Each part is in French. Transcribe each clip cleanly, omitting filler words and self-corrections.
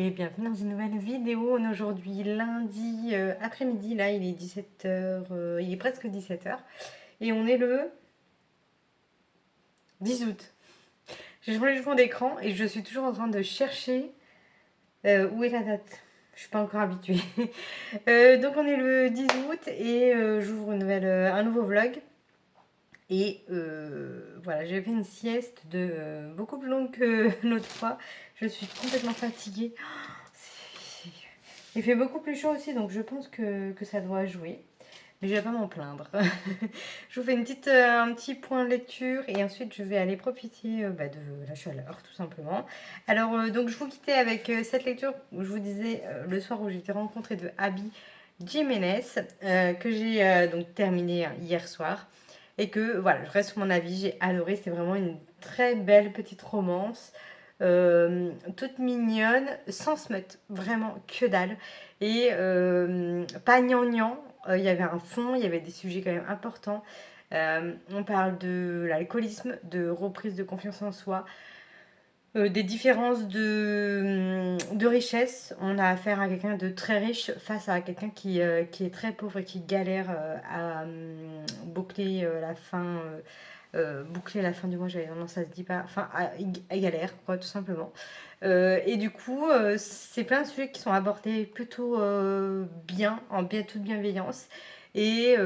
et bienvenue dans une nouvelle vidéo. On est aujourd'hui lundi après-midi, là il est 17h, il est presque 17h et on est le 10 août. J'ai changé de fond d'écran et je suis toujours en train de chercher où est la date. Je suis pas encore habituée. Donc on est le 10 août et j'ouvre un nouveau vlog. Et voilà, j'ai fait une sieste de beaucoup plus longue que l'autre fois. Je suis complètement fatiguée. C'est- Il fait beaucoup plus chaud aussi, donc je pense que ça doit jouer. Mais je vais pas m'en plaindre. Je vous fais un petit point de lecture et ensuite je vais aller profiter de la chaleur, tout simplement. Alors, donc je vous quittais avec cette lecture où je vous disais le soir où j'étais rencontrée de Abby Jiménez, que j'ai donc terminé hier soir. Et que voilà, je reste sur mon avis, j'ai adoré. C'est vraiment une très belle petite romance. Toute mignonne, sans smut, vraiment que dalle. Et pas gnangnan, il y avait un fond, il y avait des sujets quand même importants. On parle de l'alcoolisme, de reprise de confiance en soi, des différences de richesse. On a affaire à quelqu'un de très riche face à quelqu'un qui est très pauvre et qui galère à boucler la fin du mois, j'avais non ça se dit pas, enfin à galère quoi tout simplement. Et du coup c'est plein de sujets qui sont abordés plutôt bien, en bien toute bienveillance. Et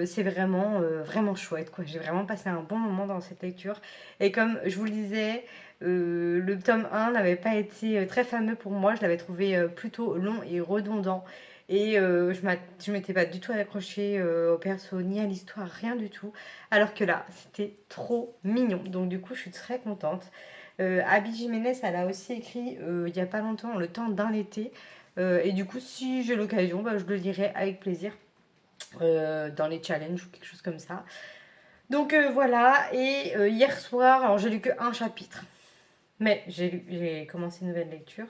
c'est vraiment, vraiment chouette quoi. J'ai vraiment passé un bon moment dans cette lecture. Et comme je vous le disais, le tome 1 n'avait pas été très fameux pour moi. Je l'avais trouvé plutôt long et redondant. Et je m'étais pas du tout accrochée au perso ni à l'histoire, rien du tout. Alors que là, c'était trop mignon. Donc du coup, je suis très contente. Abby Jiménez, elle a aussi écrit il y a pas longtemps Le temps d'un été. Et du coup, si j'ai l'occasion, je le lirai avec plaisir dans les challenges ou quelque chose comme ça. Donc voilà, et hier soir, alors j'ai lu que un chapitre, mais j'ai commencé une nouvelle lecture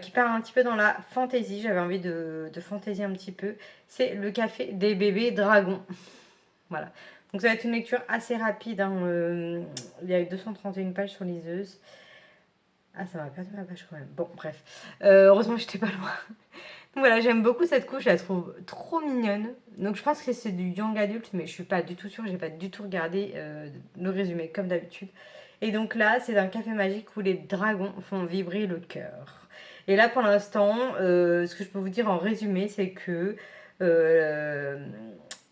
qui part un petit peu dans la fantaisie. J'avais envie de fantaisie un petit peu. C'est Le café des bébés dragons. Voilà. Donc ça va être une lecture assez rapide, hein, il y a 231 pages sur liseuse. Ah, ça m'a perdu ma page quand même. Bon, bref. Heureusement que j'étais pas loin. Donc voilà, j'aime beaucoup cette couche, je la trouve trop mignonne. Donc je pense que c'est du young adulte, mais je suis pas du tout sûre, j'ai pas du tout regardé le résumé comme d'habitude. Et donc là, c'est un café magique où les dragons font vibrer le cœur. Et là, pour l'instant, ce que je peux vous dire en résumé, c'est que euh,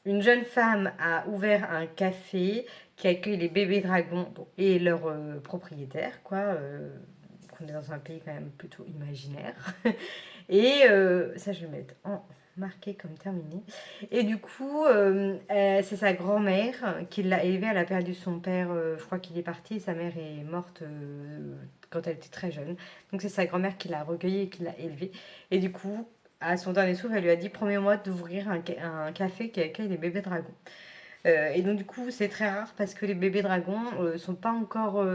une jeune femme a ouvert un café qui accueille les bébés dragons et leurs propriétaires, quoi. On est dans un pays quand même plutôt imaginaire. Et ça, je vais le mettre en marqué comme terminé. Et du coup, c'est sa grand-mère qui l'a élevée. Elle a perdu son père, je crois qu'il est parti, et sa mère est morte quand elle était très jeune. Donc c'est sa grand-mère qui l'a recueillie et qui l'a élevée. Et du coup, à son dernier souffle, elle lui a dit promets-moi d'ouvrir un café qui accueille les bébés dragons. Et donc du coup, c'est très rare parce que les bébés dragons sont pas encore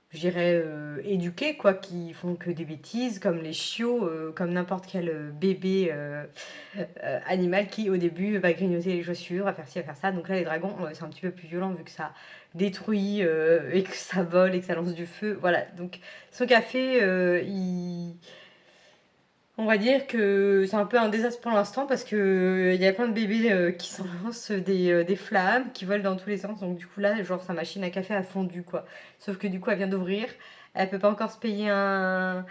je dirais, éduqués, quoi, qui font que des bêtises, comme les chiots, comme n'importe quel bébé animal qui, au début, va grignoter les chaussures, va faire ci, va faire ça. Donc là, les dragons, c'est un petit peu plus violent vu que ça détruit et que ça vole et que ça lance du feu. Voilà, donc son café, on va dire que c'est un peu un désastre pour l'instant parce que il y a plein de bébés qui s'en lancent des flammes, qui volent dans tous les sens. Donc du coup là, genre sa machine à café a fondu quoi. Sauf que du coup elle vient d'ouvrir, elle peut pas encore se payer un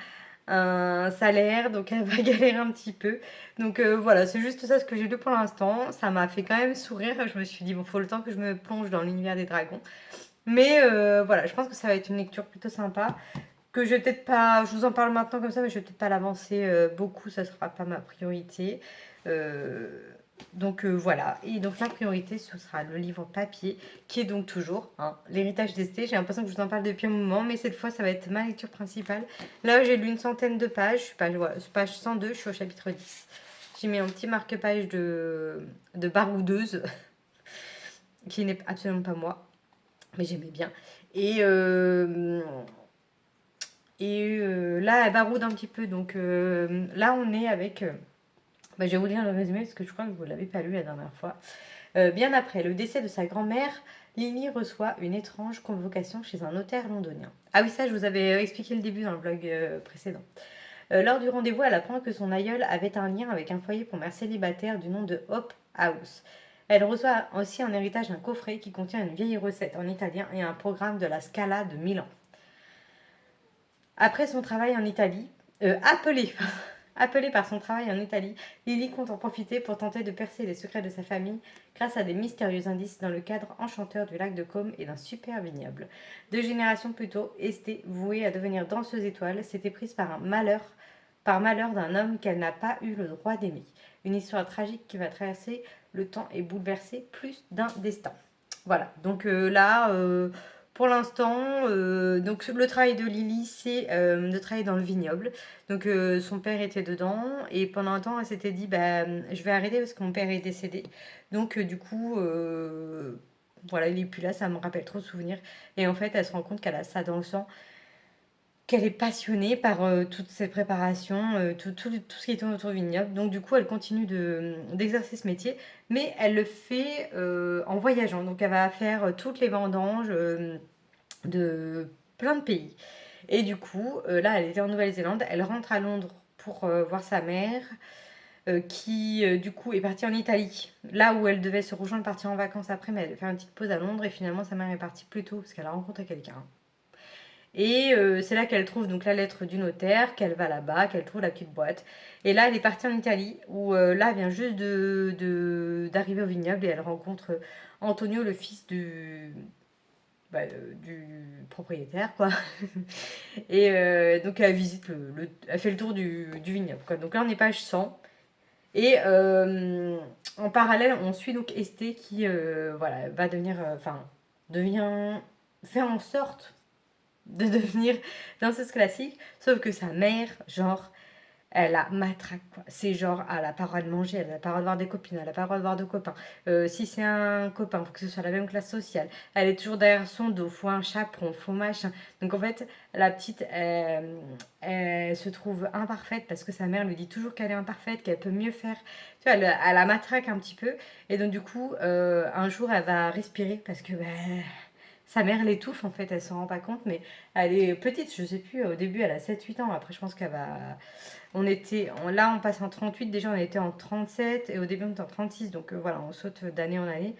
salaire, donc elle va galérer un petit peu. Donc voilà, c'est juste ça ce que j'ai lu pour l'instant. Ça m'a fait quand même sourire. Je me suis dit bon, faut le temps que je me plonge dans l'univers des dragons. Mais voilà, je pense que ça va être une lecture plutôt sympa que je vais peut-être pas, je vous en parle maintenant comme ça, mais je vais peut-être pas l'avancer beaucoup, ça sera pas ma priorité. Euh, donc voilà, et donc ma priorité ce sera le livre papier, qui est donc toujours hein, L'héritage d'Esté. J'ai l'impression que je vous en parle depuis un moment, mais cette fois ça va être ma lecture principale. Là j'ai lu une centaine de pages, je suis page 102, je suis au chapitre 10. J'ai mis un petit marque-page de baroudeuse, qui n'est absolument pas moi, mais j'aimais bien. Et là, elle baroude un petit peu. Donc là, on est avec. Je vais vous lire le résumé parce que je crois que vous ne l'avez pas lu la dernière fois. Bien après le décès de sa grand-mère, Lily reçoit une étrange convocation chez un notaire londonien. Ah oui, ça, je vous avais expliqué le début dans le vlog précédent. Lors du rendez-vous, elle apprend que son aïeul avait un lien avec un foyer pour mère célibataire du nom de Hope House. Elle reçoit aussi en héritage un coffret qui contient une vieille recette en italien et un programme de la Scala de Milan. Après son travail en Italie, appelée, appelée par son travail en Italie, Lily compte en profiter pour tenter de percer les secrets de sa famille grâce à des mystérieux indices dans le cadre enchanteur du lac de Côme et d'un super vignoble. 2 générations plus tôt, Estée, vouée à devenir danseuse étoile, s'était prise par malheur d'un homme qu'elle n'a pas eu le droit d'aimer. Une histoire tragique qui va traverser le temps et bouleverser plus d'un destin. Voilà, donc là, pour l'instant, donc le travail de Lily, c'est de travailler dans le vignoble. Donc son père était dedans et pendant un temps, elle s'était dit, bah, je vais arrêter parce que mon père est décédé. Donc du coup, voilà, il est plus là, ça me rappelle trop de souvenirs. Et en fait, elle se rend compte qu'elle a ça dans le sang, qu'elle est passionnée par toutes ces préparations, tout ce qui tourne autour du vignoble. Donc du coup, elle continue d'exercer ce métier, mais elle le fait en voyageant. Donc elle va faire toutes les vendanges de plein de pays. Et du coup, là, elle était en Nouvelle-Zélande, elle rentre à Londres pour voir sa mère, qui du coup est partie en Italie, là où elle devait se rejoindre, partir en vacances après, mais elle devait faire une petite pause à Londres, et finalement sa mère est partie plus tôt parce qu'elle a rencontré quelqu'un. Et c'est là qu'elle trouve donc la lettre du notaire, qu'elle va là-bas, qu'elle trouve la petite boîte. Et là, elle est partie en Italie, où là, elle vient juste d'arriver au vignoble et elle rencontre Antonio, le fils du propriétaire, quoi. Et donc, elle visite elle fait le tour du vignoble, quoi. Donc là, on est page 100. Et en parallèle, on suit donc Estée qui voilà, va devenir, devient, faire en sorte de devenir danseuse classique, sauf que sa mère, genre, elle la matraque, quoi. C'est genre, elle a pas le droit de manger, elle a pas le droit de voir des copines, elle a pas le droit de voir de copains. Si c'est un copain, faut que ce soit la même classe sociale. Elle est toujours derrière son dos, faut un chaperon, faut machin. Donc en fait, la petite, elle se trouve imparfaite parce que sa mère lui dit toujours qu'elle est imparfaite, qu'elle peut mieux faire. Tu vois, elle la matraque un petit peu. Et donc du coup, un jour, elle va respirer parce que sa mère l'étouffe en fait, elle s'en rend pas compte, mais elle est petite, je sais plus, au début elle a 7 8 ans, après je pense qu'elle va... Là on passe en 38, déjà on était en 37, et au début on était en 36, donc voilà, on saute d'année en année.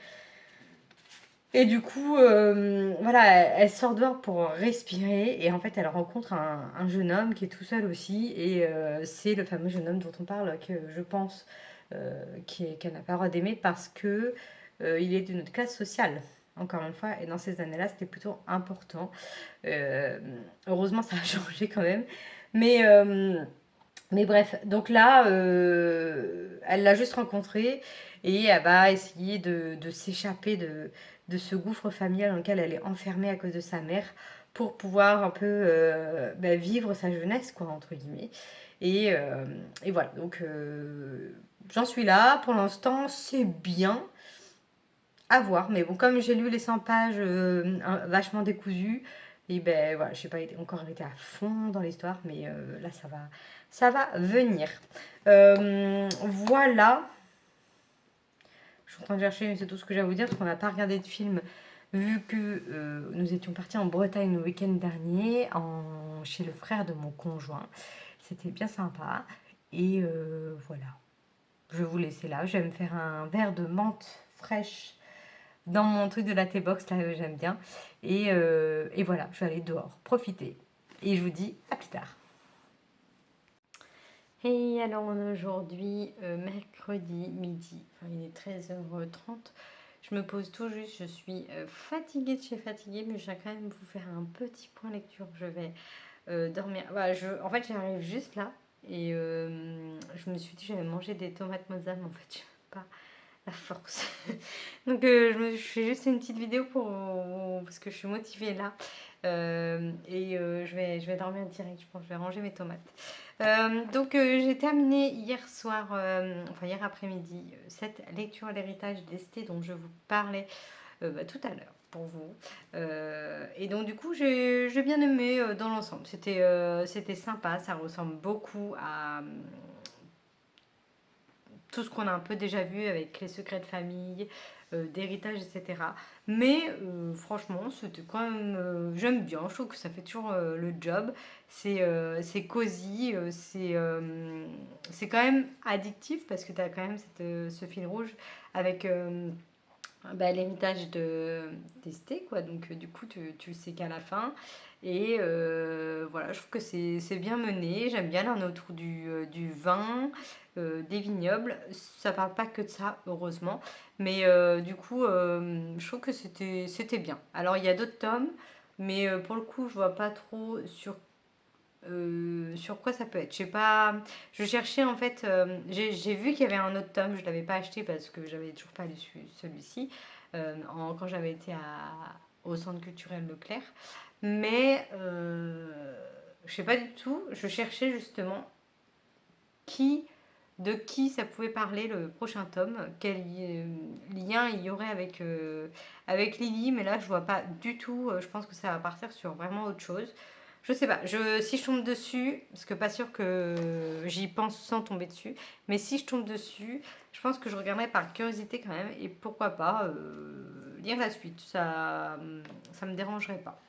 Et du coup, voilà, elle sort dehors pour respirer, et en fait elle rencontre un jeune homme qui est tout seul aussi, et c'est le fameux jeune homme dont on parle, que je pense qu'elle n'a pas le droit d'aimer parce que il est d'une autre classe sociale. Encore une fois, et dans ces années-là, c'était plutôt important. Euh, Heureusement, ça a changé quand même. Mais, euh, mais bref, donc là, elle l'a juste rencontré et elle va essayer de s'échapper de ce gouffre familial dans lequel elle est enfermée à cause de sa mère pour pouvoir un peu vivre sa jeunesse, quoi, entre guillemets. Et, euh, et voilà, donc j'en suis là. Pour l'instant, c'est bien. À voir, mais bon, comme j'ai lu les 100 pages vachement décousues, et ben voilà, je n'ai pas encore été à fond dans l'histoire, mais là ça va venir. Voilà, je suis en train de chercher, mais c'est tout ce que j'ai à vous dire, parce qu'on n'a pas regardé de film, vu que nous étions partis en Bretagne le week-end dernier, chez le frère de mon conjoint. C'était bien sympa, et voilà. Je vais vous laisser là, je vais me faire un verre de menthe fraîche dans mon truc de la T-Box, là, j'aime bien. Et voilà, je vais aller dehors, profiter. Et je vous dis à plus tard. Et alors, on est aujourd'hui mercredi midi, enfin, il est 13h30. Je me pose tout juste, je suis fatiguée de chez fatiguée, mais je vais quand même vous faire un petit point lecture. Je vais dormir. En fait, j'arrive juste là. Et je me suis dit, j'avais mangé des tomates mozza, mais en fait, je ne pas la force. Donc je fais juste une petite vidéo parce que je suis motivée là. Je vais dormir direct, je pense. Je vais ranger mes tomates. Donc j'ai terminé hier soir, enfin hier après-midi, cette lecture à l'héritage d'Estée dont je vous parlais tout à l'heure pour vous. Et donc du coup j'ai bien aimé dans l'ensemble. C'était sympa, ça ressemble beaucoup à tout ce qu'on a un peu déjà vu avec les secrets de famille, d'héritage, etc. Mais franchement, c'était quand même, j'aime bien, je trouve que ça fait toujours le job. C'est cosy, c'est quand même addictif parce que tu as quand même ce fil rouge avec bah, l'héritage d'Esté, quoi. Donc, du coup, tu le sais qu'à la fin. Et voilà, je trouve que c'est bien mené. J'aime bien là, autour du vin, des vignobles. Ça parle pas que de ça, heureusement. Mais du coup, je trouve que c'était bien. Alors, il y a d'autres tomes, mais pour le coup, je vois pas trop sur quoi ça peut être. Je sais pas. Je cherchais en fait. J'ai vu qu'il y avait un autre tome. Je l'avais pas acheté parce que j'avais toujours pas lu celui-ci quand j'avais été au centre culturel Leclerc. Mais je sais pas du tout. Je cherchais justement qui, de qui ça pouvait parler le prochain tome. Quel lien il y aurait avec Lily. Mais là, je vois pas du tout. Je pense que ça va partir sur vraiment autre chose. Je sais pas, si je tombe dessus, parce que pas sûr que j'y pense sans tomber dessus, mais si je tombe dessus, je pense que je regarderai par curiosité quand même, et pourquoi pas lire la suite, ça me dérangerait pas.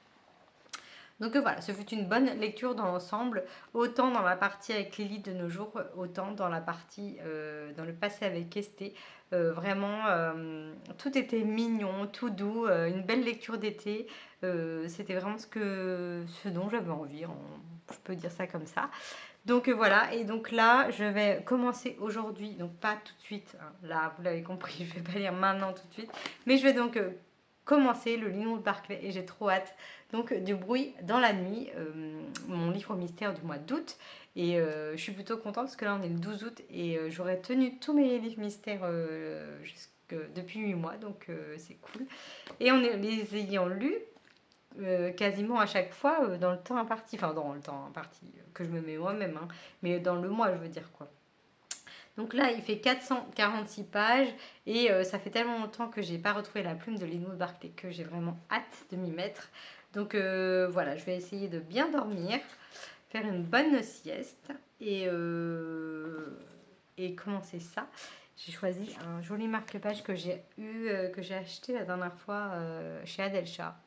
Donc voilà, ce fut une bonne lecture dans l'ensemble, autant dans la partie avec Lily de nos jours, autant dans la partie dans le passé avec Esté. Vraiment, tout était mignon, tout doux, une belle lecture d'été. C'était vraiment ce dont j'avais envie, je peux dire ça comme ça. Donc voilà, et donc là, je vais commencer aujourd'hui, donc pas tout de suite, hein. Là, vous l'avez compris, je vais pas lire maintenant tout de suite, mais je vais donc commencer le Livre de Barclay et j'ai trop hâte. Donc du bruit dans la nuit, mon livre mystère du mois d'août, et je suis plutôt contente parce que là on est le 12 août et j'aurai tenu tous mes livres mystères depuis 8 mois, donc c'est cool. Et en les ayant lus, quasiment à chaque fois dans le temps imparti, enfin dans le temps imparti que je me mets moi-même, hein, mais dans le mois, je veux dire quoi. Donc là, il fait 446 pages et ça fait tellement longtemps que j'ai pas retrouvé la plume de Lino Barclay que j'ai vraiment hâte de m'y mettre. Donc voilà, je vais essayer de bien dormir, faire une bonne sieste et commencer ça. J'ai choisi un joli marque-page que que j'ai acheté la dernière fois chez Adelcha.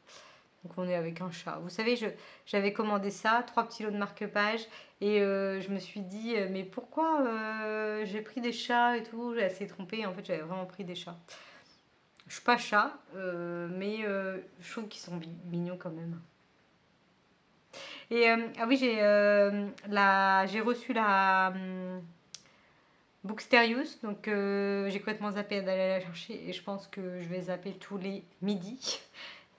Donc on est avec un chat. Vous savez, j'avais commandé ça, 3 petits lots de marque-page. Et je me suis dit, mais pourquoi j'ai pris des chats et tout. J'ai assez trompée. En fait, j'avais vraiment pris des chats. Je suis pas chat, mais je trouve qu'ils sont mignons quand même. Et ah oui, j'ai reçu la Booksterious. Donc j'ai complètement zappé d'aller la chercher. Et je pense que je vais zapper tous les midis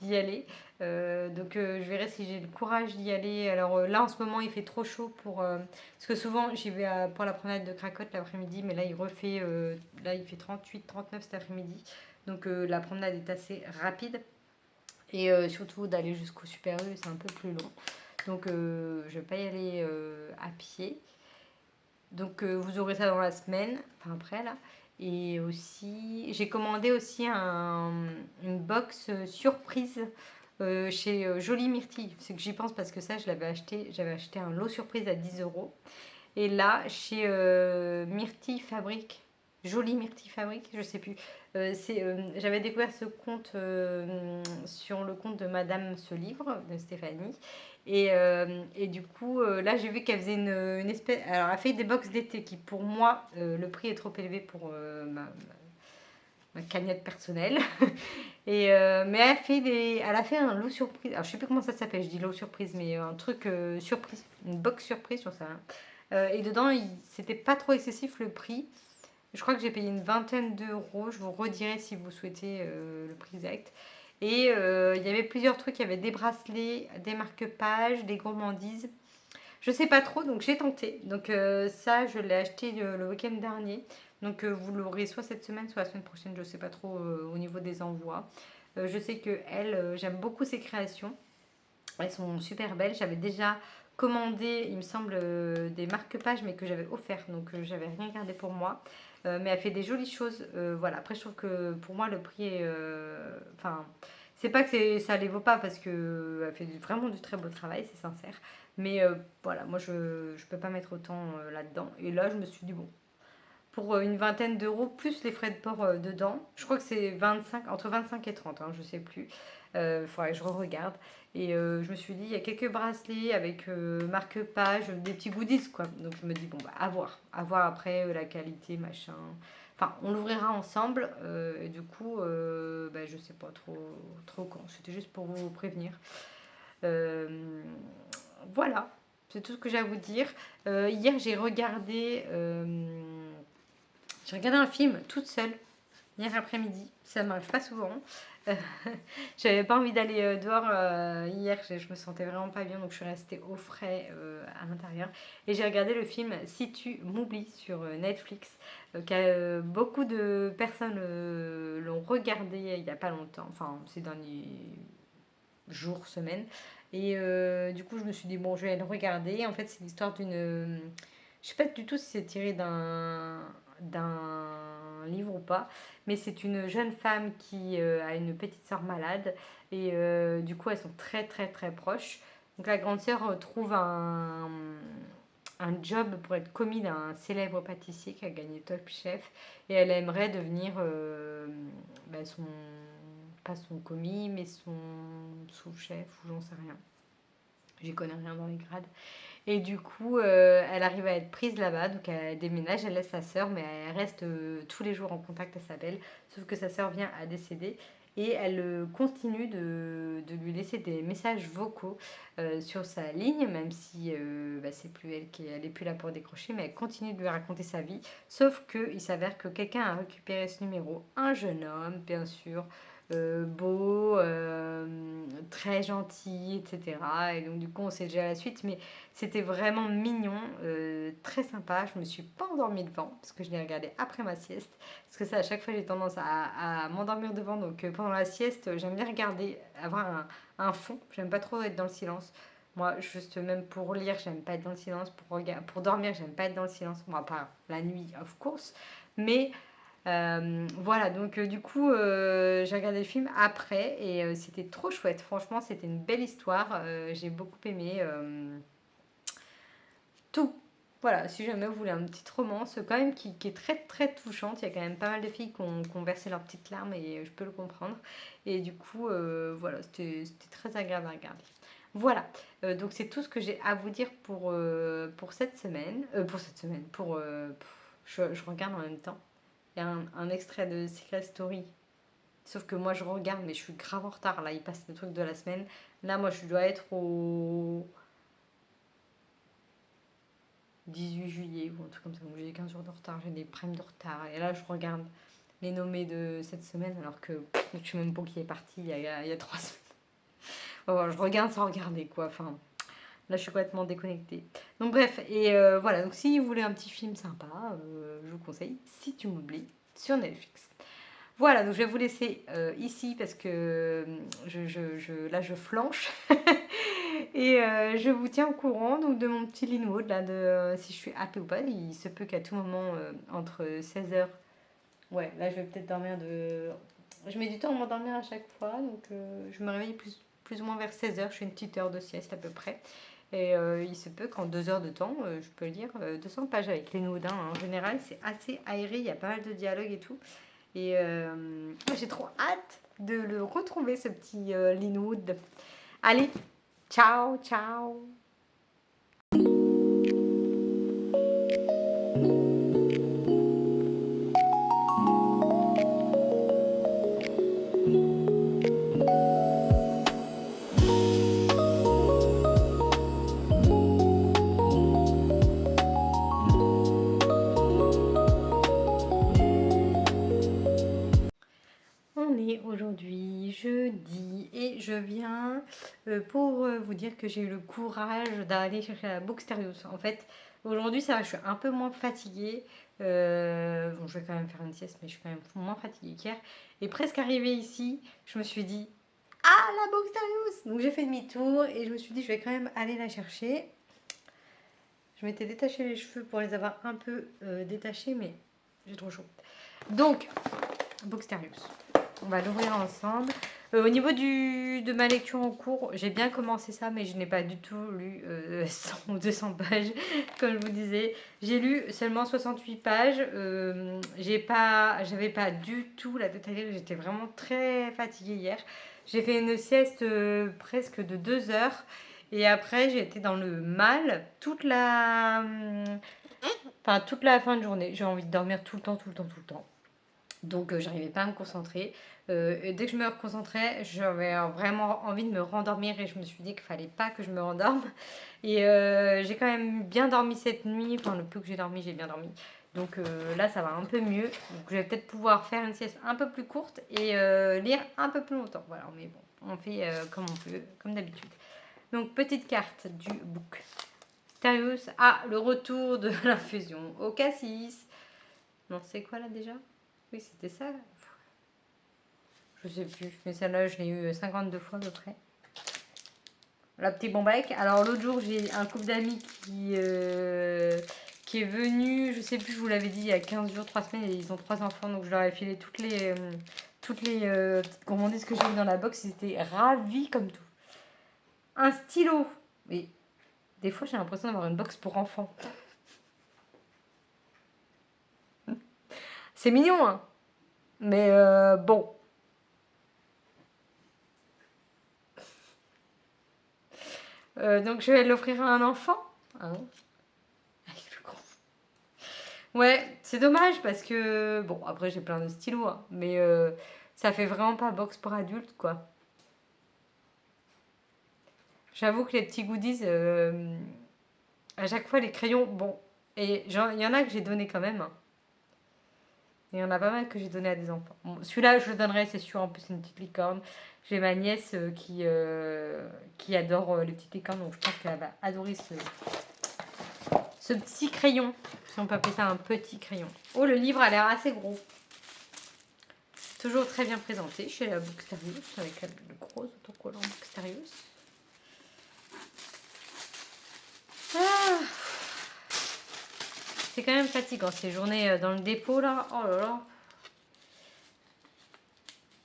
d'y aller. Donc je verrai si j'ai le courage d'y aller. Alors là en ce moment il fait trop chaud parce que souvent j'y vais pour la promenade de Cracotte l'après-midi, mais là là il fait 38-39 cet après-midi. Donc la promenade est assez rapide et surtout d'aller jusqu'au Super U c'est un peu plus long. Donc je vais pas y aller à pied. Donc vous aurez ça dans la semaine, enfin après là. Et aussi, j'ai commandé aussi une box surprise chez Jolie Myrtille. C'est que j'y pense parce que ça, j'avais acheté un lot surprise à 10 euros. Et là, chez Myrtille Fabrique, Jolie Myrtille Fabrique, je sais plus. J'avais découvert ce compte sur le compte de Madame Ce Livre, de Stéphanie. Et du coup, là, j'ai vu qu'elle faisait une espèce. Alors, elle fait des box d'été qui, pour moi, le prix est trop élevé pour ma cagnotte personnelle. Mais elle a fait un lot surprise. Alors, je sais plus comment ça s'appelle, je dis lot surprise, mais un truc surprise, une box surprise, sur ça. Et dedans, c'était pas trop excessif le prix. Je crois que j'ai payé une vingtaine d'euros. Je vous redirai si vous souhaitez le prix exact. Et il y avait plusieurs trucs. Il y avait des bracelets, des marque-pages, des gourmandises. Je sais pas trop, donc j'ai tenté. Donc ça, je l'ai acheté le week-end dernier. Donc vous l'aurez soit cette semaine, soit la semaine prochaine. Je sais pas trop au niveau des envois. Je sais que elle, j'aime beaucoup ses créations. Elles sont super belles. J'avais déjà commandé, il me semble, des marque-pages, mais que j'avais offert. Donc, j'avais rien gardé pour moi. Mais elle fait des jolies choses. Voilà. Après, je trouve que pour moi, le prix est. Enfin, c'est pas que ça les vaut pas parce qu'elle fait vraiment du très beau travail, c'est sincère. Mais voilà, moi, je peux pas mettre autant là-dedans. Et là, je me suis dit, bon. pour une vingtaine d'euros, plus les frais de port dedans. Je crois que c'est 25, entre 25 et 30, hein, je sais plus. Il faudrait que je regarde. Et je me suis dit, il y a quelques bracelets avec marque-page, des petits goodies, quoi. Donc je me dis, bon, bah, à voir après la qualité, machin. Enfin, on l'ouvrira ensemble. Et du coup, bah, je sais pas trop quand. C'était juste pour vous prévenir. Euh, voilà, c'est tout ce que j'ai à vous dire. Hier, j'ai regardé un film toute seule, hier après-midi. Ça m'arrive pas souvent. Euh, J'avais pas envie d'aller dehors hier, je me sentais vraiment pas bien, donc je suis restée au frais à l'intérieur. Et j'ai regardé le film Si tu m'oublies sur Netflix, beaucoup de personnes l'ont regardé il y a pas longtemps, enfin ces derniers jours, semaines. Et du coup, je me suis dit, bon, je vais le regarder. En fait, c'est l'histoire d'une. Je sais pas du tout si c'est tiré d'un livre ou pas, mais c'est une jeune femme qui a une petite sœur malade. Et du coup, elles sont très, très, très proches. Donc, la grande sœur trouve un job pour être commis d'un célèbre pâtissier qui a gagné Top Chef. Et elle aimerait devenir son pas son commis, mais son sous-chef, ou j'en sais rien. J'y connais rien dans les grades. Et du coup, elle arrive à être prise là-bas, donc elle déménage, elle laisse sa sœur, mais elle reste tous les jours en contact avec sa belle, sauf que sa sœur vient à décéder. Et elle continue de lui laisser des messages vocaux sur sa ligne, même si c'est plus elle est plus là pour décrocher, mais elle continue de lui raconter sa vie. Sauf qu'il s'avère que quelqu'un a récupéré ce numéro, un jeune homme, bien sûr, beau, très gentil, etc. Et donc du coup, on sait déjà la suite, mais c'était vraiment mignon, très sympa. Je me suis pas endormie devant parce que je l'ai regardé après ma sieste. Parce que ça, à chaque fois, j'ai tendance à m'endormir devant. Donc pendant la sieste, j'aime bien regarder, avoir un fond. J'aime pas trop être dans le silence. Moi, juste même pour lire, j'aime pas être dans le silence. Pour dormir, j'aime pas être dans le silence. Moi, pas la nuit, of course. Mais voilà, donc du coup, j'ai regardé le film après et c'était trop chouette. Franchement, c'était une belle histoire. J'ai beaucoup aimé tout. Voilà, si jamais vous voulez une petite romance, quand même qui est très très touchante. Il y a quand même pas mal de filles qui ont versé leurs petites larmes et je peux le comprendre. Et du coup, voilà, c'était très agréable à regarder. Voilà, donc c'est tout ce que j'ai à vous dire pour cette semaine. Pour cette semaine, je regarde en même temps. Il y a un extrait de Secret Story. Sauf que moi je regarde, mais je suis grave en retard. Là, il passe le truc de la semaine. Là, moi je dois être au 18 juillet ou un truc comme ça. Donc j'ai 15 jours de retard, j'ai des primes de retard. Et là, je regarde les nommés de cette semaine, alors que je suis même pas qui est parti il y a 3 semaines. Voilà, je regarde sans regarder, quoi. Enfin, là, je suis complètement déconnectée. Donc, bref, et voilà. Donc, si vous voulez un petit film sympa, je vous conseille Si tu m'oublies sur Netflix. Voilà, donc je vais vous laisser ici parce que là, je flanche. Et je vous tiens au courant donc, de mon petit Linwood, là, si je suis happée ou pas. Il se peut qu'à tout moment, entre 16h. Ouais, là, je vais peut-être dormir de. Je mets du temps à m'endormir à chaque fois, donc je me réveille plus ou moins vers 16h. Je fais une petite heure de sieste à peu près. Et il se peut qu'en 2 heures de temps, je peux lire 200 pages avec Linwood. En général, c'est assez aéré, il y a pas mal de dialogues et tout. Et j'ai trop hâte de le retrouver, ce petit Linwood. Allez, ciao, ciao. On est aujourd'hui jeudi et je viens pour vous dire que j'ai eu le courage d'aller chercher la Bookstérius. En fait, aujourd'hui, ça va, je suis un peu moins fatiguée. Bon, je vais quand même faire une sieste, mais je suis quand même moins fatiguée qu'hier. Et presque arrivée ici, je me suis dit, ah, la Bookstérius! Donc j'ai fait demi-tour et je me suis dit, je vais quand même aller la chercher. Je m'étais détaché les cheveux pour les avoir un peu détachés, mais j'ai trop chaud. Donc, Bookstérius. On va l'ouvrir ensemble. Au niveau de ma lecture en cours, j'ai bien commencé ça, mais je n'ai pas du tout lu 100 ou 200 pages, comme je vous disais. J'ai lu seulement 68 pages. J'avais pas du tout la tête à lire. J'étais vraiment très fatiguée hier. J'ai fait une sieste presque de 2 heures. Et après, j'ai été dans le mal toute la fin de journée. J'ai envie de dormir tout le temps, tout le temps, tout le temps. Donc, j'arrivais pas à me concentrer. Et dès que je me reconcentrais, j'avais vraiment envie de me rendormir et je me suis dit qu'il fallait pas que je me rendorme. Et j'ai quand même bien dormi cette nuit. Enfin, le peu que j'ai dormi, j'ai bien dormi. Donc là, ça va un peu mieux. Donc, je vais peut-être pouvoir faire une sieste un peu plus courte et lire un peu plus longtemps. Voilà, mais bon, on fait comme on peut, comme d'habitude. Donc, petite carte du book. Starius, le retour de l'infusion au cassis. Non, c'est quoi là déjà? Oui, c'était ça. Je sais plus, mais celle-là, je l'ai eu 52 fois à peu près. La petite bombac. Alors l'autre jour, j'ai un couple d'amis qui est venu, je sais plus, je vous l'avais dit, il y a 15 jours, 3 semaines, et ils ont 3 enfants, donc je leur ai filé toutes les petites gourmandises que j'ai eu dans la box. Ils étaient ravis comme tout. Un stylo. Mais des fois, j'ai l'impression d'avoir une box pour enfants. C'est mignon, hein. Mais bon. Donc je vais l'offrir à un enfant. Hein. Avec le con. Ouais, c'est dommage parce que bon, après j'ai plein de stylos, hein, mais ça fait vraiment pas box pour adultes, quoi. J'avoue que les petits goodies, à chaque fois les crayons, bon, et il y en a que j'ai donné quand même, hein. Il y en a pas mal que j'ai donné à des enfants. Bon, celui-là, je le donnerai, c'est sûr. En plus, c'est une petite licorne. J'ai ma nièce qui adore les petites licornes, donc je pense qu'elle va adorer ce petit crayon. Si on peut appeler ça un petit crayon. Oh, le livre a l'air assez gros. Toujours très bien présenté chez la Bookstarius, avec le gros autocollant Bookstarius. C'est quand même fatigant ces journées dans le dépôt là. Oh là là.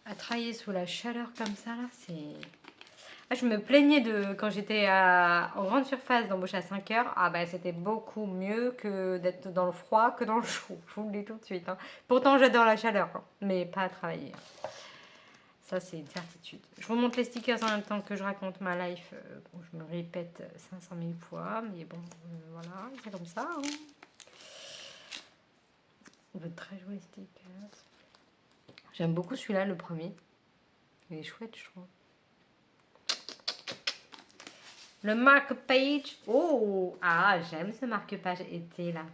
À travailler sous la chaleur comme ça là, c'est... je me plaignais de quand j'étais en grande surface d'embaucher à 5 heures. C'était beaucoup mieux que d'être dans le froid que dans le chaud. Je vous le dis tout de suite. Hein. Pourtant j'adore la chaleur, hein, mais pas à travailler. Ça c'est une certitude. Je vous montre les stickers en même temps que je raconte ma life. Bon, je me répète 500 000 fois, mais bon, voilà, c'est comme ça. Hein. De très jolis stickers. J'aime beaucoup celui-là, le premier. Il est chouette, je trouve. Le marque-page. Oh, j'aime ce marque-page été là.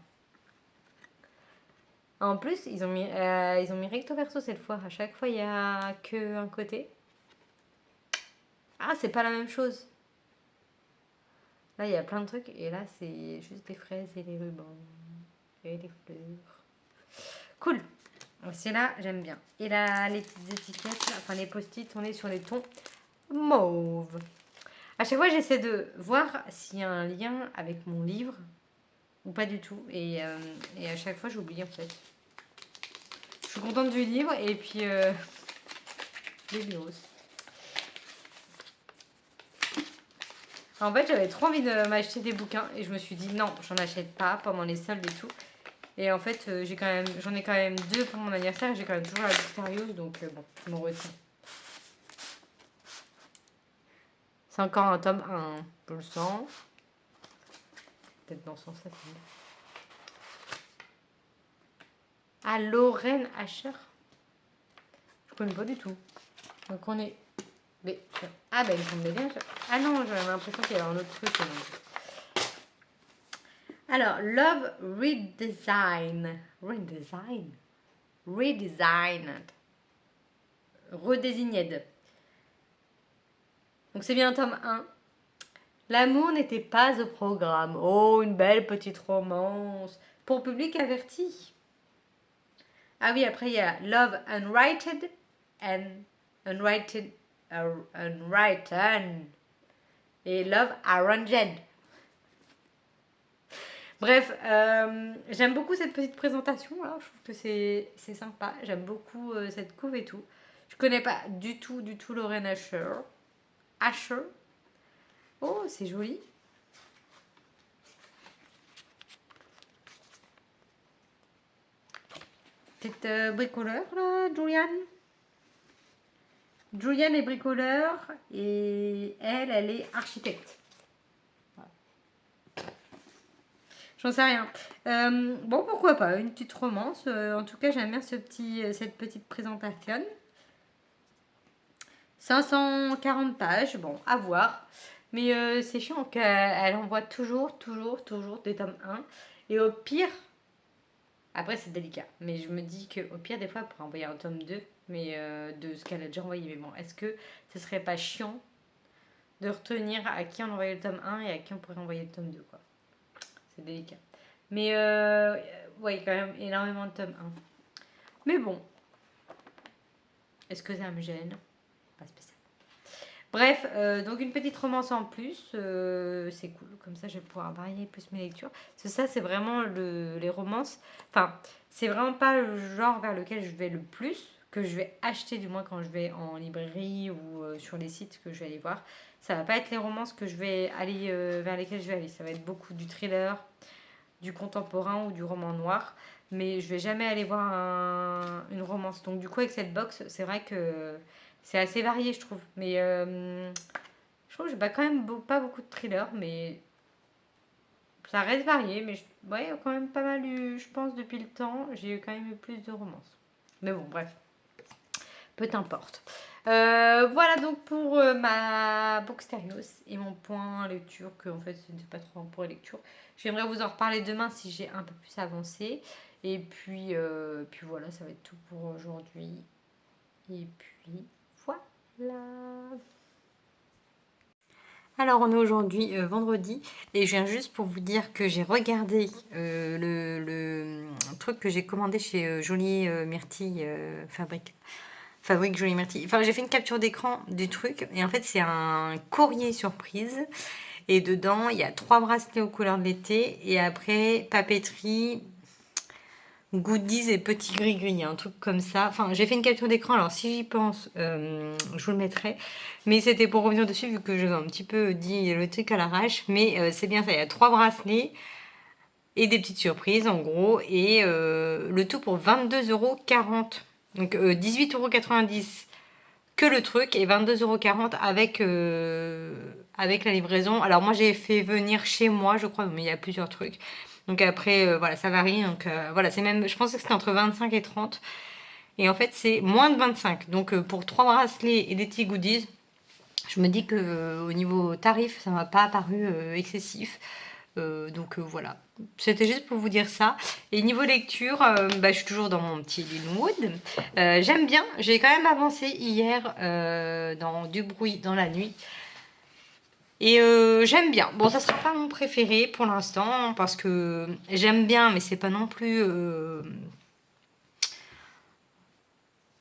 En plus, ils ont mis recto verso cette fois. À chaque fois, il y a que un côté. C'est pas la même chose. Là, il y a plein de trucs. Et là, c'est juste des fraises et des rubans. Et des fleurs. Cool. C'est là, j'aime bien. Et là, les petites étiquettes, enfin les post-it, on est sur les tons mauve. À chaque fois, j'essaie de voir s'il y a un lien avec mon livre ou pas du tout. Et à chaque fois, j'oublie en fait. Je suis contente du livre et puis les virus. En fait, j'avais trop envie de m'acheter des bouquins et je me suis dit non, j'en achète pas pendant les soldes et tout. Et en fait, j'en ai quand même 2 pour mon anniversaire et j'ai quand même toujours la Bookstarius, donc bon, je m'en retiens. C'est encore un tome 1, je le sens. Peut-être dans son sens. Lorraine Asher. Je connais pas du tout. Donc on est... Mais... il me semblait bien. Non, j'avais l'impression qu'il y avait un autre truc. Alors, Love Redesign. Redesigned. Redesigned. Donc c'est bien un tome 1. L'amour n'était pas au programme. Oh, une belle petite romance. Pour public averti. Oui, après il y a Love Unwritten et Love Arranged. Bref, j'aime beaucoup cette petite présentation là. Je trouve que c'est sympa. J'aime beaucoup cette couve et tout. Je connais pas du tout Lorraine Asher. Asher. Oh, c'est joli. Peut-être bricoleur, là, Juliane. Juliane est bricoleur et elle est architecte. J'en sais rien. Bon, pourquoi pas, une petite romance. En tout cas, j'aime bien cette petite présentation. 540 pages, bon, à voir. Mais c'est chiant qu'elle envoie toujours des tomes 1. Et au pire, après c'est délicat, mais je me dis qu'au pire, des fois, elle pourrait envoyer un tome 2, mais de ce qu'elle a déjà envoyé. Mais bon, est-ce que ce serait pas chiant de retenir à qui on envoyait le tome 1 et à qui on pourrait envoyer le tome 2, quoi. C'est délicat. Mais ouais, quand même énormément de tomes 1. Mais bon, est-ce que ça me gêne? Pas spécialement. Bref, donc une petite romance en plus, c'est cool. Comme ça, je vais pouvoir varier plus mes lectures. Parce que ça, c'est vraiment les romances. Enfin, c'est vraiment pas le genre vers lequel je vais le plus, que je vais acheter du moins quand je vais en librairie ou sur les sites que je vais aller voir. Ça va pas être les romances que je vais aller vers lesquelles je vais aller. Ça va être beaucoup du thriller, du contemporain ou du roman noir. Mais je vais jamais aller voir une romance. Donc du coup, avec cette box, c'est vrai que c'est assez varié, je trouve. Mais je trouve que j'ai pas quand même pas beaucoup de thrillers, mais ça reste varié. Mais ouais, quand même pas mal eu, je pense, depuis le temps, j'ai eu quand même eu plus de romances. Mais bon, bref, peu importe. Voilà donc pour ma Boxterios et mon point lecture, que en fait ce n'était pas trop un point lecture. J'aimerais vous en reparler demain si j'ai un peu plus avancé. Et puis voilà, ça va être tout pour aujourd'hui. Et puis voilà. Alors on est aujourd'hui vendredi et je viens juste pour vous dire que j'ai regardé le truc que j'ai commandé chez Jolie Myrtille Fabrique Jolie Myrtille. Enfin j'ai fait une capture d'écran du truc et en fait c'est un courrier surprise et dedans il y a 3 bracelets aux couleurs de l'été et après papeterie, goodies et petits gris-gris, un truc comme ça. Enfin, j'ai fait une capture d'écran, alors si j'y pense, je vous le mettrai. Mais c'était pour revenir dessus, vu que j'avais un petit peu dit le truc à l'arrache. Mais c'est bien ça, il y a 3 bracelets et des petites surprises, en gros. Et le tout pour 22,40 €. Donc 18,90 € que le truc et 22,40 € avec la livraison. Alors moi j'ai fait venir chez moi, je crois, mais il y a plusieurs trucs. Donc après, voilà, ça varie. Donc voilà, c'est même, je pensais que c'était entre 25 et 30. Et en fait, c'est moins de 25. Donc pour 3 bracelets et des petits goodies, je me dis que au niveau tarif, ça m'a pas paru excessif. Donc voilà, c'était juste pour vous dire ça. Et niveau lecture, je suis toujours dans mon petit Linwood. J'aime bien, j'ai quand même avancé hier dans Du bruit dans la nuit. Et j'aime bien. Bon, ça sera pas mon préféré pour l'instant parce que j'aime bien, mais c'est pas non plus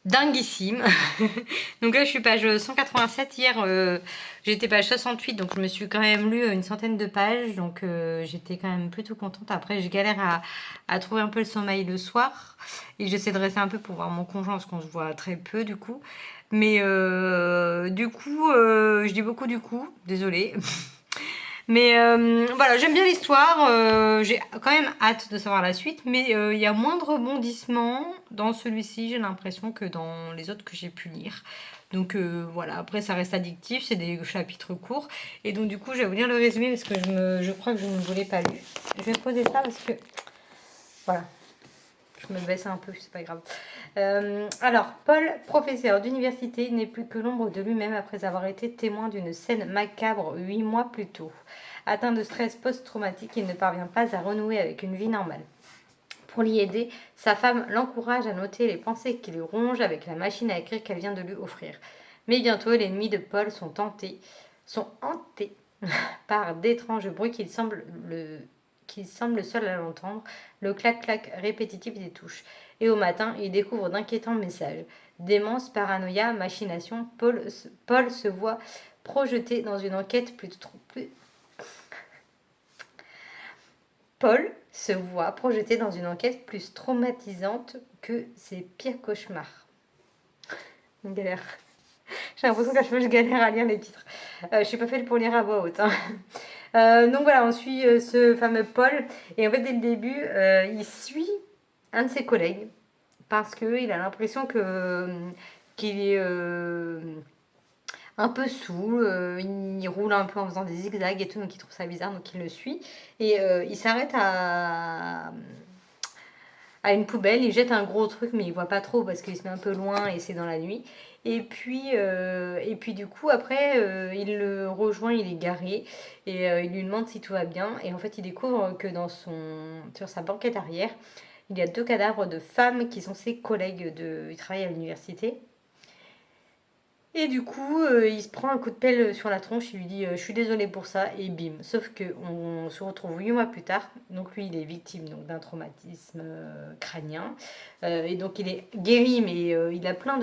dinguissime. Donc là, je suis page 187. Hier, j'étais page 68, donc je me suis quand même lu une centaine de pages. Donc j'étais quand même plutôt contente. Après, je galère à trouver un peu le sommeil le soir. Et j'essaie de rester un peu pour voir mon conjoint, parce qu'on se voit très peu du coup. Mais du coup, je dis beaucoup du coup, désolée. Mais voilà, j'aime bien l'histoire. J'ai quand même hâte de savoir la suite. Mais il y a moins de rebondissements dans celui-ci, j'ai l'impression, que dans les autres que j'ai pu lire. Donc voilà, après ça reste addictif, c'est des chapitres courts. Et donc du coup, je vais vous lire le résumé parce que je crois que je ne vous l'ai pas lu. Je vais poser ça parce que... Voilà. Je me baisse un peu, c'est pas grave. Alors, Paul, professeur d'université, n'est plus que l'ombre de lui-même après avoir été témoin d'une scène macabre 8 mois plus tôt. Atteint de stress post-traumatique, il ne parvient pas à renouer avec une vie normale. Pour l'y aider, sa femme l'encourage à noter les pensées qui le rongent avec la machine à écrire qu'elle vient de lui offrir. Mais bientôt, les nuits de Paul sont hantées par d'étranges bruits qu'il semble seul à l'entendre, le clac-clac répétitif des touches. Et au matin, il découvre d'inquiétants messages. Démence, paranoïa, machination, Paul se voit projeté dans une enquête Paul se voit projeté dans une enquête plus traumatisante que ses pires cauchemars. Une galère. J'ai l'impression qu'à chaque fois je galère à lire les titres. Je suis pas faite pour lire à voix haute, hein. Donc voilà, on suit ce fameux Paul. Et en fait, dès le début, il suit un de ses collègues parce qu'il a l'impression qu'il est un peu saoul, il roule un peu en faisant des zigzags et tout, donc il trouve ça bizarre, donc il le suit. Et il s'arrête à une poubelle, il jette un gros truc, mais il voit pas trop parce qu'il se met un peu loin et c'est dans la nuit. Et puis du coup, après, il le rejoint, il est garé et il lui demande si tout va bien. Et en fait, il découvre que sur sa banquette arrière, il y a 2 cadavres de femmes qui sont ses collègues il travaille à l'université. Et du coup, il se prend un coup de pelle sur la tronche, il lui dit je suis désolé pour ça, et bim. Sauf qu'on se retrouve 8 mois plus tard. Donc lui, il est victime donc, d'un traumatisme crânien. Et donc il est guéri, mais il a plein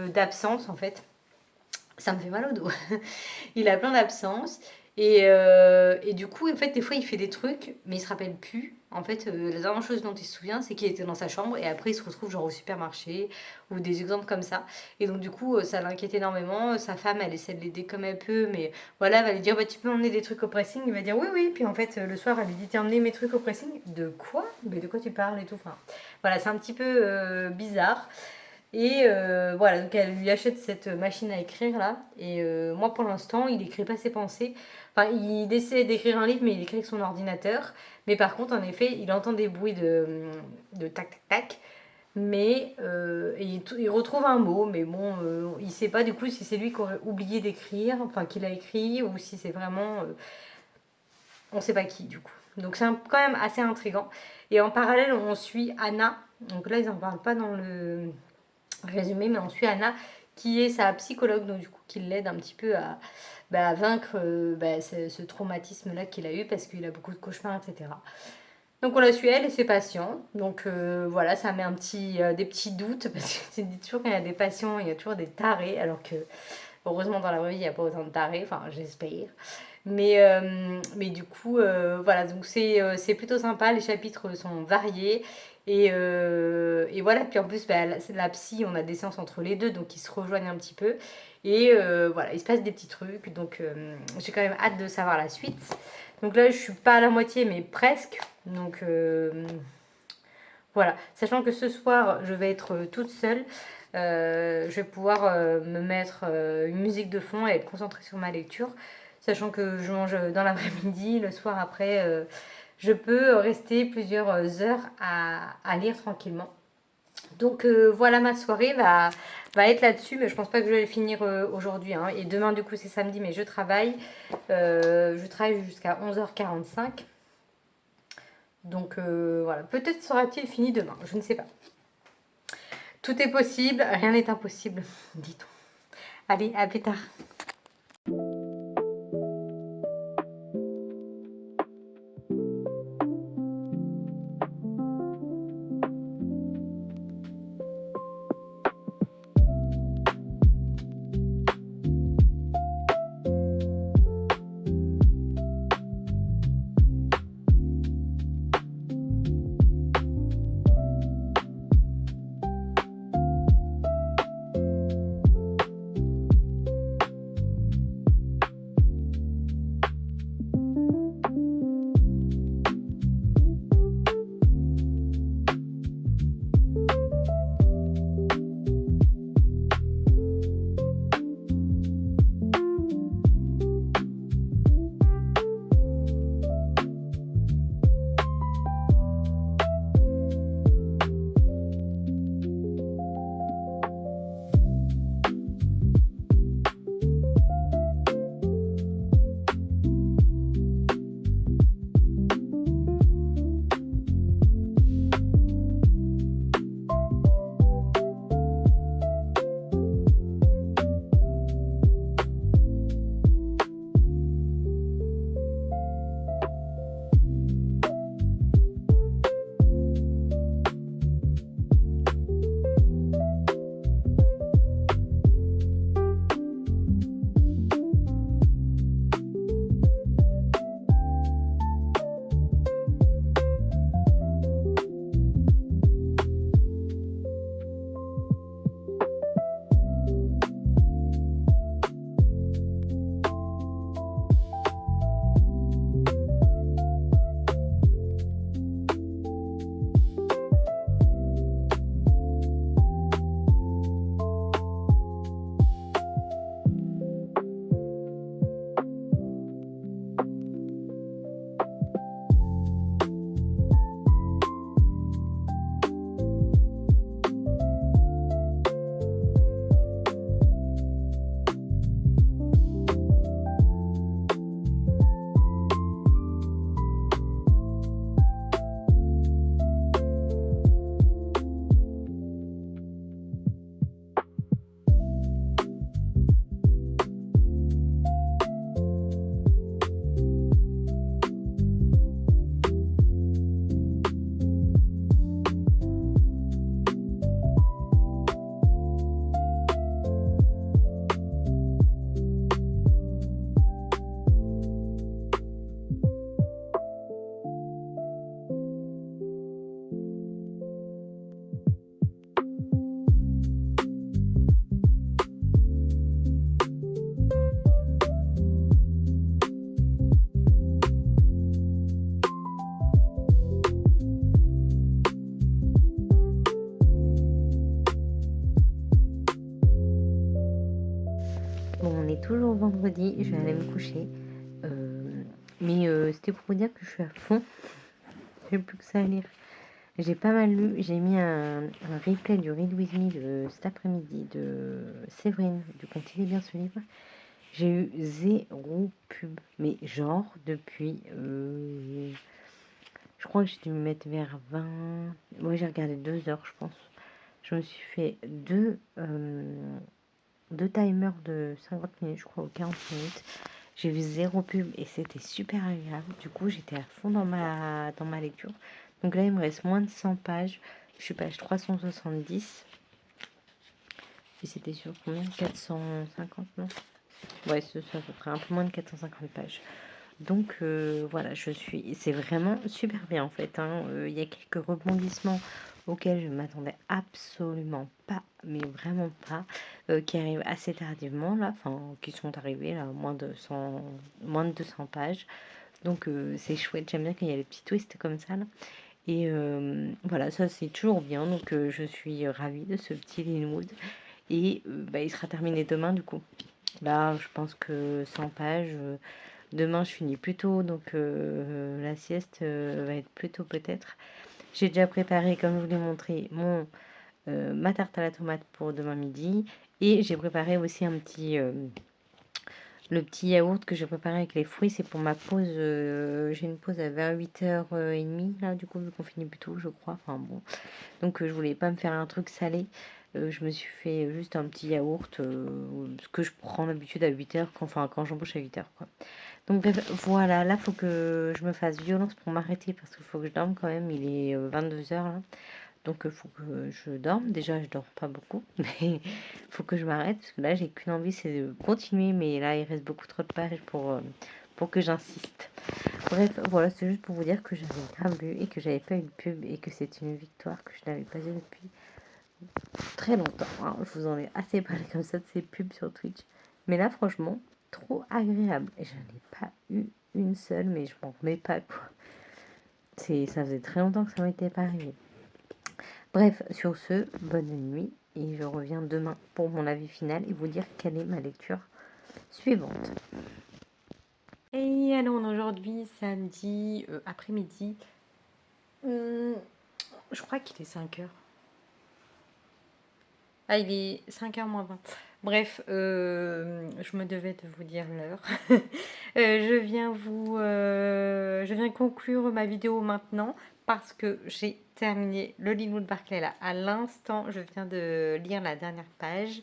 d'absences en fait. Ça me fait mal au dos. Il a plein d'absences. Et du coup, en fait, des fois, il fait des trucs, mais il se rappelle plus. En fait, la dernière chose dont il se souvient, c'est qu'il était dans sa chambre et après, il se retrouve genre au supermarché ou des exemples comme ça. Et donc, du coup, ça l'inquiète énormément. Sa femme, elle essaie de l'aider comme elle peut, mais voilà, elle va lui dire bah, tu peux emmener des trucs au pressing. Il va dire oui, oui. Puis en fait, le soir, elle lui dit t'as emmené mes trucs au pressing. De quoi? Mais de quoi tu parles et tout. Enfin, voilà, c'est un petit peu bizarre. Et voilà, donc elle lui achète cette machine à écrire là. Et moi pour l'instant, il écrit pas ses pensées. Enfin, il essaie d'écrire un livre, mais il écrit avec son ordinateur. Mais par contre, en effet, il entend des bruits de tac tac tac. Mais il retrouve un mot, mais bon, il sait pas du coup si c'est lui qui aurait oublié d'écrire, enfin qu'il a écrit, ou si c'est vraiment, on sait pas qui du coup. Donc c'est quand même assez intriguant. Et en parallèle, on suit Anna. Donc là, ils en parlent pas dans le résumé, mais on suit Anna qui est sa psychologue, donc du coup qui l'aide un petit peu à vaincre ce traumatisme-là qu'il a eu parce qu'il a beaucoup de cauchemars, etc. Donc on la suit elle et ses patients. Donc voilà, ça met des petits doutes parce que tu te dis toujours qu'il y a des patients, il y a toujours des tarés, alors que heureusement dans la vraie vie il n'y a pas autant de tarés, enfin j'espère. Mais du coup, voilà, donc c'est plutôt sympa, les chapitres sont variés. Et voilà, puis en plus, c'est la psy, on a des séances entre les deux, donc ils se rejoignent un petit peu. Et voilà, il se passe des petits trucs, donc j'ai quand même hâte de savoir la suite. Donc là, je suis pas à la moitié, mais presque. Donc voilà, sachant que ce soir, je vais être toute seule. Je vais pouvoir me mettre une musique de fond et être concentrée sur ma lecture. Sachant que je mange dans l'après-midi, le soir après, je peux rester plusieurs heures à lire tranquillement. Donc voilà, ma soirée va être là-dessus, mais je pense pas que je vais le finir aujourd'hui, hein. Et demain, du coup, c'est samedi, mais je travaille. Je travaille jusqu'à 11h45. Donc voilà, peut-être sera-t-il fini demain, je ne sais pas. Tout est possible, rien n'est impossible, dit-on. Allez, à plus tard. Bon, on est toujours vendredi, je vais aller me coucher. Mais c'était pour vous dire que je suis à fond. J'ai plus que ça à lire. J'ai pas mal lu. J'ai mis un replay du Read With Me de cet après-midi de Séverine, du compte Il est bien ce livre. J'ai eu 0 pub. Mais genre, depuis... je crois que j'ai dû me mettre vers 20... Ouais, j'ai regardé 2 heures, je pense. Je me suis fait deux timers de 50 minutes, je crois, ou 40 minutes. J'ai vu 0 pub et c'était super agréable. Du coup, j'étais à fond dans ma lecture. Donc là, il me reste moins de 100 pages. Je suis page 370. Et c'était sur combien? 450, non? Ouais, c'est ça, à peu près un peu moins de 450 pages. Donc voilà, c'est vraiment super bien en fait, hein. Il y a quelques rebondissements auxquels je ne m'attendais absolument pas, mais vraiment pas, qui arrivent assez tardivement là, enfin qui sont arrivés là, moins de 200 pages. Donc c'est chouette, j'aime bien quand il y a les petits twists comme ça là. Et voilà, ça c'est toujours bien, donc je suis ravie de ce petit Linwood. Et bah, il sera terminé demain du coup. Là, je pense que 100 pages. Demain, je finis plus tôt, donc la sieste va être plus tôt peut-être. J'ai déjà préparé, comme je vous l'ai montré, ma tarte à la tomate pour demain midi. Et j'ai préparé aussi le petit yaourt que j'ai préparé avec les fruits. C'est pour ma pause. J'ai une pause à vers 8h30, là, du coup, vu qu'on finit plus tôt, je crois. Enfin bon. Donc, je voulais pas me faire un truc salé. Je me suis fait juste un petit yaourt, ce que je prends d'habitude à 8h, quand j'embauche à 8h, quoi. Donc bref, voilà, là, faut que je me fasse violence pour m'arrêter parce qu'il faut que je dorme quand même. Il est 22h là. Donc il faut que je dorme. Déjà, je dors pas beaucoup, mais il faut que je m'arrête parce que là, j'ai qu'une envie, c'est de continuer. Mais là, il reste beaucoup trop de pages pour que j'insiste. Bref, voilà, c'est juste pour vous dire que j'avais grave lu et que j'avais pas eu de pub et que c'est une victoire que je n'avais pas eu depuis très longtemps, hein. Je vous en ai assez parlé comme ça de ces pubs sur Twitch. Mais là, franchement, trop agréable. Et je n'ai pas eu une seule, mais je m'en remets pas, quoi. Ça faisait très longtemps que ça m'était pas arrivé. Bref, sur ce, bonne nuit. Et je reviens demain pour mon avis final et vous dire quelle est ma lecture suivante. Et alors aujourd'hui, samedi après-midi, je crois qu'il est 5h. Ah, il est 5h moins 20. Bref, je me devais de vous dire l'heure. Je viens conclure ma vidéo maintenant parce que j'ai terminé le Linwood Barclay là. À l'instant, je viens de lire la dernière page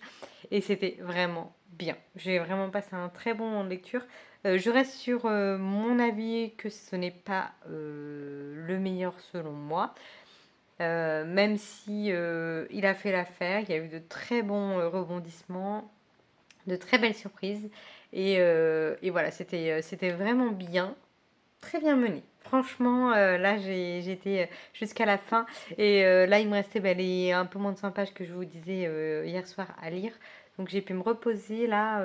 et c'était vraiment bien. J'ai vraiment passé un très bon moment de lecture. Je reste sur mon avis que ce n'est pas le meilleur selon moi. Même si il a fait l'affaire, il y a eu de très bons rebondissements, de très belles surprises. Et voilà, c'était vraiment bien, très bien mené. Franchement, là, j'étais jusqu'à la fin. Et là, il me restait les un peu moins de 100 pages que je vous disais hier soir à lire. Donc, j'ai pu me reposer là.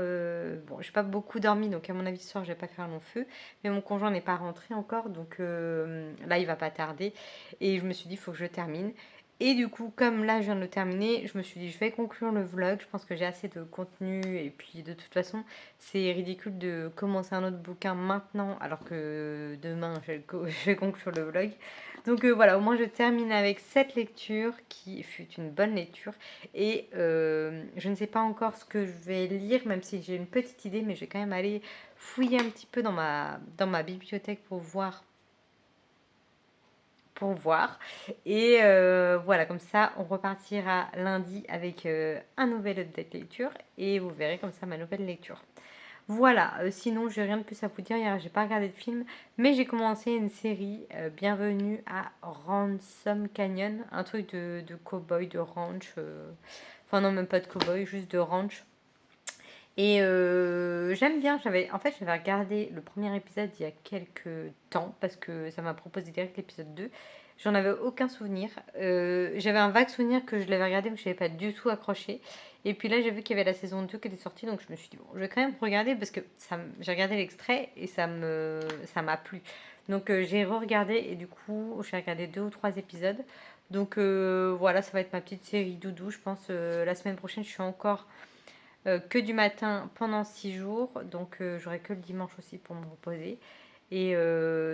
Bon, j'ai pas beaucoup dormi, donc à mon avis, ce soir, je vais pas faire long feu. Mais mon conjoint n'est pas rentré encore, donc là, il va pas tarder. Et je me suis dit, il faut que je termine. Et du coup, comme là, je viens de le terminer, je me suis dit, je vais conclure le vlog. Je pense que j'ai assez de contenu. Et puis, de toute façon, c'est ridicule de commencer un autre bouquin maintenant, alors que demain, je vais conclure le vlog. Donc voilà, au moins je termine avec cette lecture qui fut une bonne lecture. Et je ne sais pas encore ce que je vais lire, même si j'ai une petite idée, mais je vais quand même aller fouiller un petit peu dans ma bibliothèque pour voir. Et voilà, comme ça, on repartira lundi avec un nouvel update lecture. Et vous verrez comme ça ma nouvelle lecture. Voilà, sinon j'ai rien de plus à vous dire. Hier, j'ai pas regardé de film, mais j'ai commencé une série, Bienvenue à Ransom Canyon, un truc de cow-boy, de ranch. Enfin, non, même pas de cow-boy, juste de ranch. Et j'aime bien. En fait, j'avais regardé le premier épisode il y a quelques temps parce que ça m'a proposé direct l'épisode 2. J'en avais aucun souvenir. J'avais un vague souvenir que je l'avais regardé mais je n'avais pas du tout accroché. Et puis là, j'ai vu qu'il y avait la saison 2 qui était sortie, donc je me suis dit, bon, je vais quand même regarder parce que j'ai regardé l'extrait et ça m'a plu. Donc j'ai re-regardé et du coup, j'ai regardé 2 ou 3 épisodes. Donc voilà, ça va être ma petite série doudou. Je pense la semaine prochaine, je suis encore que du matin pendant 6 jours, donc j'aurai que le dimanche aussi pour me reposer. Et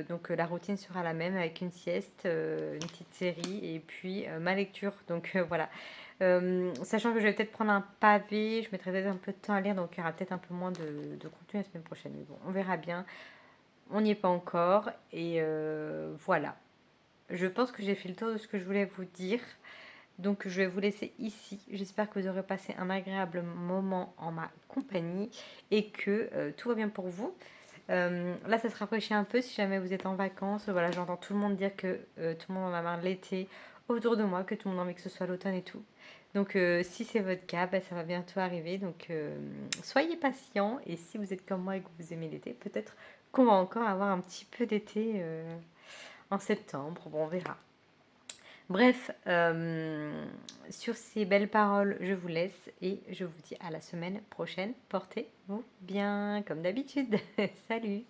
donc la routine sera la même avec une sieste, une petite série et puis ma lecture. Donc voilà. Sachant que je vais peut-être prendre un pavé, je mettrai peut-être un peu de temps à lire, donc il y aura peut-être un peu moins de contenu la semaine prochaine. Mais bon, on verra bien. On n'y est pas encore. Et voilà. Je pense que j'ai fait le tour de ce que je voulais vous dire. Donc je vais vous laisser ici. J'espère que vous aurez passé un agréable moment en ma compagnie et que tout va bien pour vous. Là, ça se rafraîchit un peu si jamais vous êtes en vacances. Voilà, j'entends tout le monde dire que tout le monde en a marre de l'été autour de moi, que tout le monde a envie que ce soit l'automne et tout. Donc, si c'est votre cas, bah, ça va bientôt arriver. Donc, soyez patients. Et si vous êtes comme moi et que vous aimez l'été, peut-être qu'on va encore avoir un petit peu d'été en septembre. Bon, on verra. Bref, sur ces belles paroles, je vous laisse et je vous dis à la semaine prochaine. Portez-vous bien comme d'habitude. Salut!